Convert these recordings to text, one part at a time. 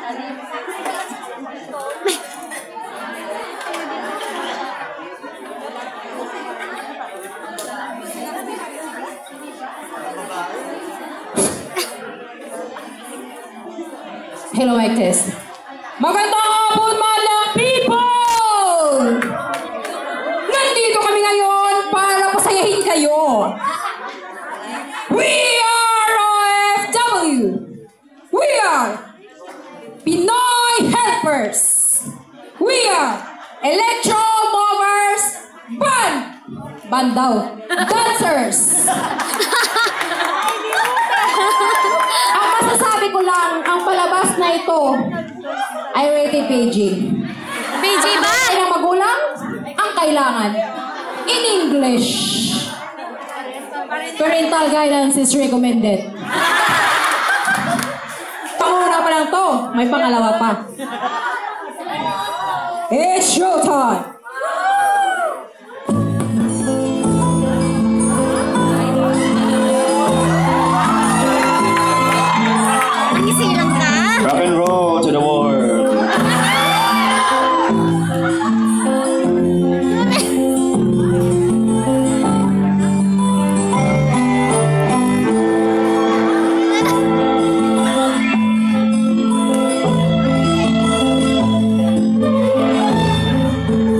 Hello, mic test. Magandang hapon, madlang people! Nandito kami ngayon para pasayahin kayo. We are OFW! We are Pinoy Helpers! We are Electro Movers Band! Band daw. Dancers! Ang masasabi ko lang, ang palabas na ito ay rated PG. PG ba? Ay na magulang, ang kailangan. In English. Parental guidance is recommended. Panguna pa lang to, may pangalawa pa. It's showtime! Rock and roll to the world.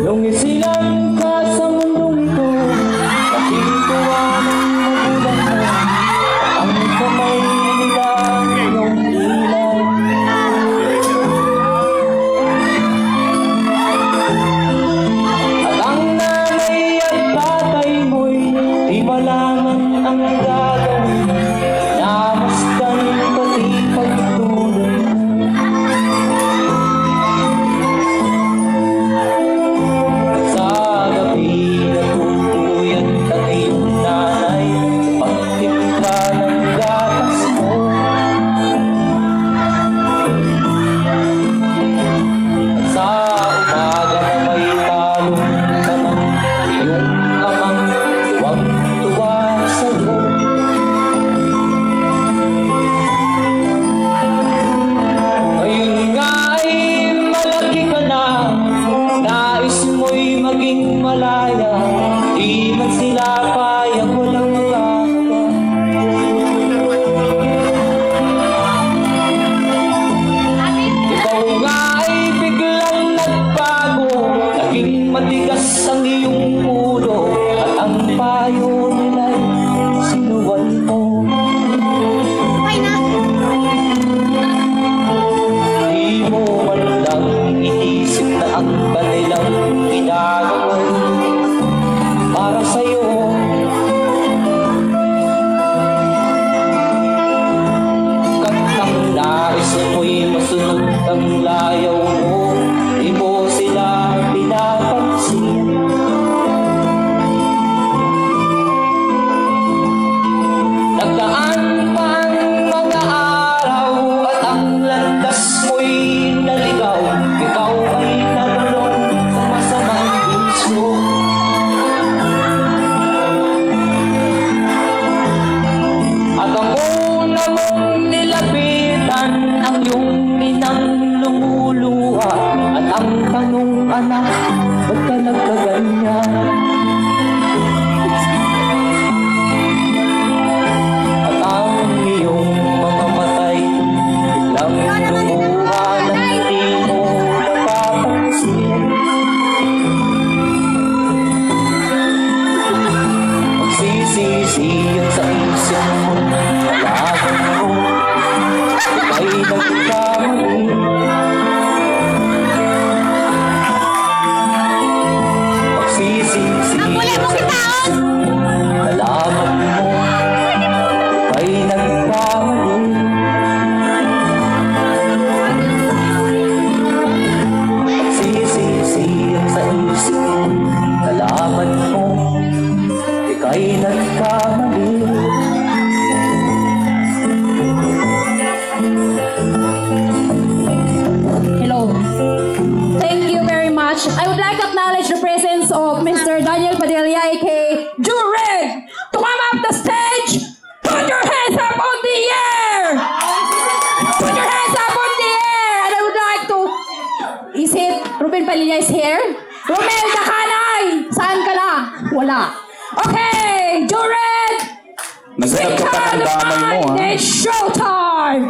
Nung isilang ka sa mundong ito, nakituwa ng magulang mo, ang kamay nila iyong ilaw. At ang nanay at tatay mo'y di malaman ang gagawin, namasdan pati pagtulong. Sa gabi natutuyat ang iyong nanay, pagtimpla ng gatas mo. Sa umaga na may talong naman, iyong amang tuwang-tuwa sa'yo. Ngayon nga ay malaki ka na, nais mo'y maging malaya, di man sila payag, walang magagawa. Ikaw nga ay biglang nagbago, naging matigas ang iyong ulo, at ang payo nila'y sinuwal mo. Okay na. Di mo man lang inisip na ang kanilang ginagawa para sa'yo. Kat ang nais mo'y masunod ang layaw mo, di mo sila pinapansin. Nagdaan pa ang mga araw at ang landas mo'y naligaw, ikaw ay nalulong sa masamang bisyo. At ang una mong nilapitan ang iyong inang lumuluha, at ang tanong, anak, ba't ka nagkaganyan? At ang iyong mga matay biglang lumuha na hindi mo napapansin. Magsisisi yun sa isip mo, malaman mo, ika'y nagkamali. Magsisisi Ang kulay yun mong sa taon. nalaman mo, ika'y nagkamali. Magsisisi yun sa isip mo, nalaman mo, ika'y nagkamali. Hello. Thank you very much. I would like to acknowledge the presence of Mr. Daniel Padilla, aka Jured, to come up the stage. Put your hands up on the air. Put your hands up on the air. And I Ruben Padilla is here. Romel Dakanay! Saan ka na? Wala. Okay, Joe Red! Naghanap ka pa ng damay mo, ha? It's showtime!